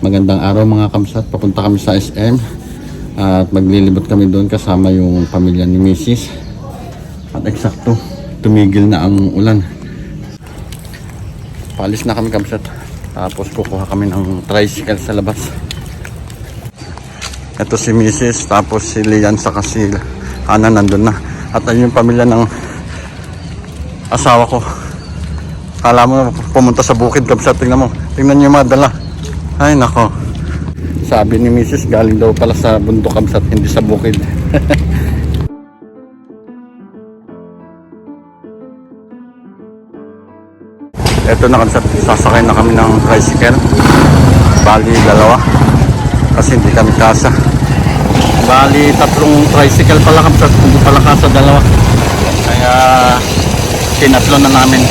Magandang araw mga kamsat. Papunta kami sa SM at maglilibot kami doon kasama yung pamilya ni Mrs. At eksakto, tumigil na ang ulan. Paalis na kami kamsat. Tapos kukuha kami ng tricycle sa labas. Ito si Mrs. Tapos si Lian saka si Ana nandun na. At ayun yung pamilya ng asawa ko. Kala mo pumunta sa bukid kamsat. Tingnan mo. Tingnan nyo yung mga dala. Ay nako. Sabi ni Mrs. galing daw pala sa bundok kamsat, hindi sa bukid. Eto na kamsat, sasakay na kami ng tricycle. Bali dalawa. Kasi hindi kami kasa. Bali tatlong tricycle pala kamsat, hindi pala kasa dalawa. Kaya tinatlo na namin.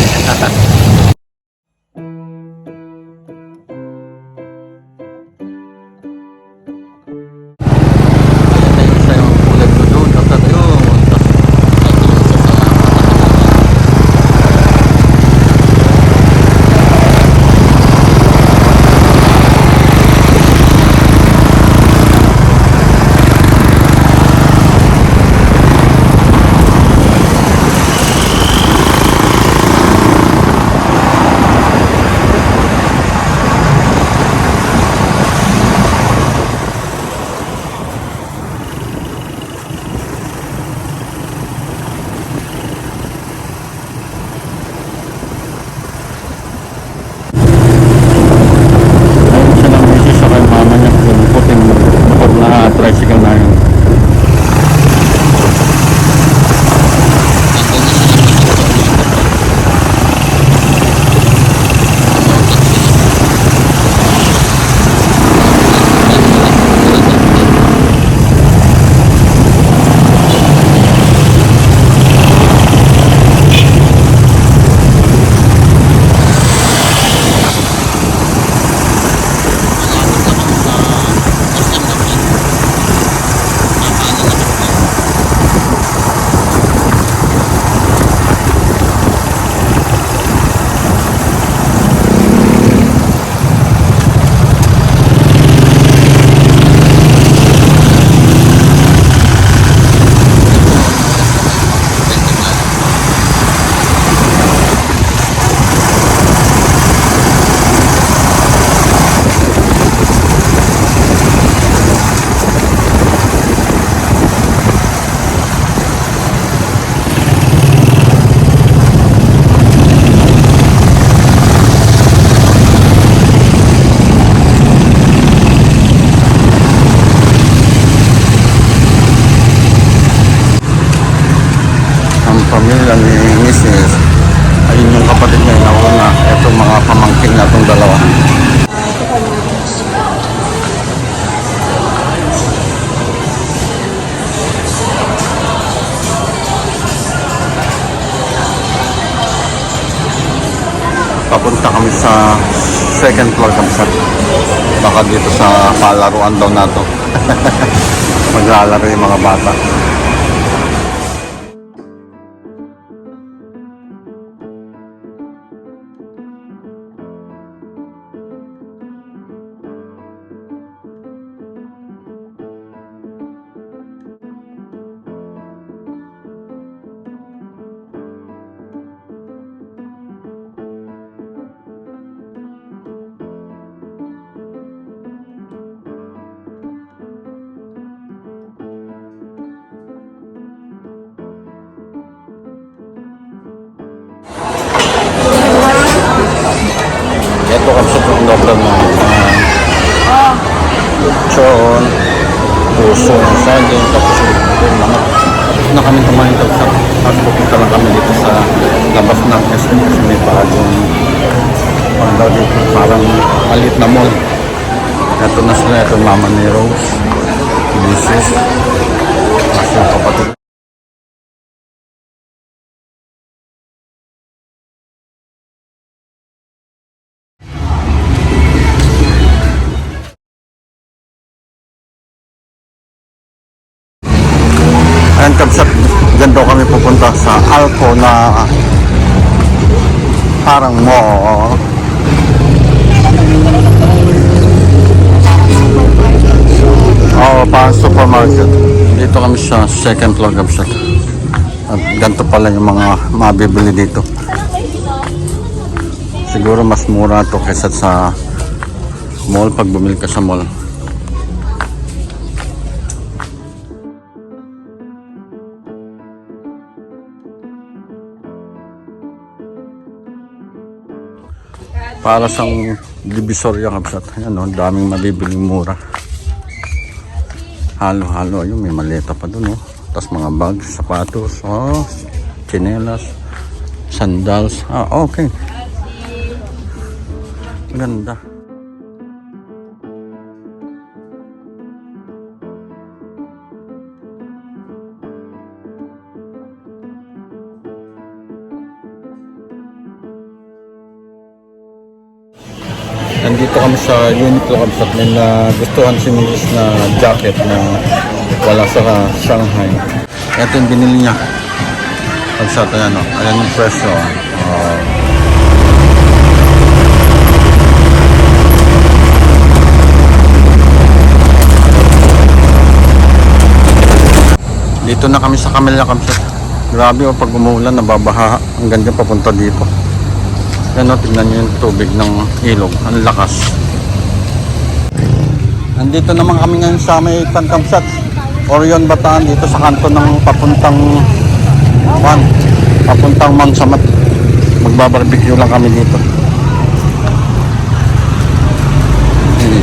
Tricycle na yun. Pamilya ni Mrs. Ayun yung kapatid niya na una. Itong mga pamangkin na itong dalawa. Papunta kami sa second floor kamsat. Baka dito sa palaruan daw na to. Maglalaro yung mga bata. Ito kasi itong local na lechon, puso, saging, tapos yung manok. Tapos na kami kumain tapos at pupunta lang kami dito sa labas ng SM kasi may bagong dito, parang maliit na mall. Ito na sila, ito mama ni Rose, Mrs. Kasi yung kapatid. Ayan kamsat, dyan daw kami pupunta sa Alco na parang mall. Oo, parang supermarket. Dito kami sa second floor Kapsat. At ganito pala yung mga mabibili dito. Siguro mas mura to kaysa sa mall pag bumili ka sa mall. Para sa Divisoria Kapsat. Ayan o, daming mabibiling mura. Halo-halo. Ayun, may maleta pa dun o. Tapos mga bags, sapatos, tsinelas, sandals. Okay. Ganda. Nandito kami sa Uniqlo Kapsat. May nagustuhan si Mrs. na jacket na wala sa Shanghai. Ito yung binili niya. Kapsat, ayan o. Ayan yung presyo. Dito na kami sa Camellia Kapsat. Grabe o, pag umuulan nababaha. Ang ganda papunta dito. Yan o, tignan nyo yung tubig ng ilog. Ang lakas. Nandito naman kami ngayon sa may Kapsat. Orion Bataan dito sa kanto ng papuntang Mangsamat. Magbabarbecue lang kami dito.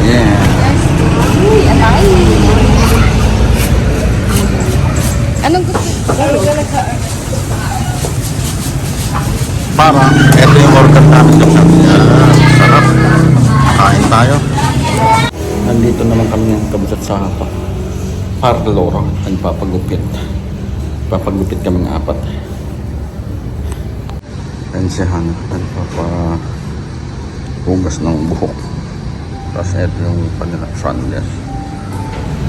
Yeah. Anong gusto? Para, ito yung order namin Kapsat. Sarap. Kain tayo. Nandito naman kami ng Kapsat sa parlor. Nagpapagupit. Papagupit kami ng 4. Pensehan. Nagpapahugas ng buhok. Tapos ito yung panila sunless.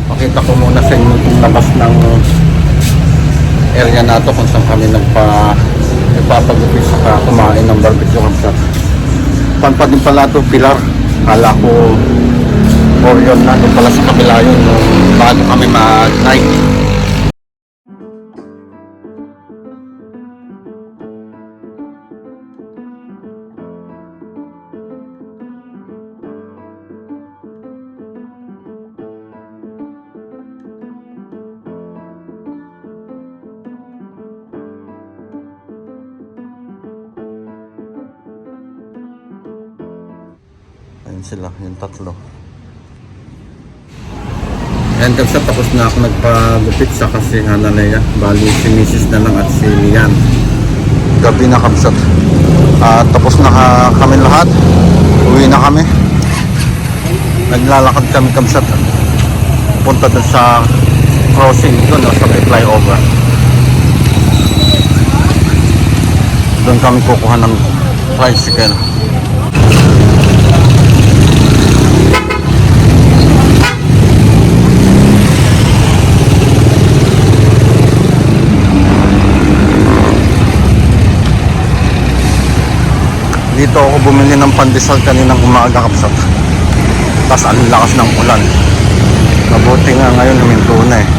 Pakita ko muna sa inyo itong labas ng area na ito kung saan kami nagpapagupit sa kumain ng barbecue Kapsat. Panpa din pala ito, Pilar. Kala ko Orion na. Doon pala sa kabila yun. Bago kami mag-night. Ayun sila, yung 3. Ayan Kapsat, tapos na ako nagpagupit sa kasi Hanalea. Bali si Mrs. na lang at si Lian. Gabi na Kapsat. Tapos na kami lahat. Uwi na kami. Naglalakad kami Kapsat. Punta dun sa crossing doon, sa may flyover. Doon kami kukuha ng tricycle. Dito ako bumili ng pandesal kaninang umaga Kapsat. Tapos ang lakas ng ulan. Mabuti nga ngayon huminto na eh.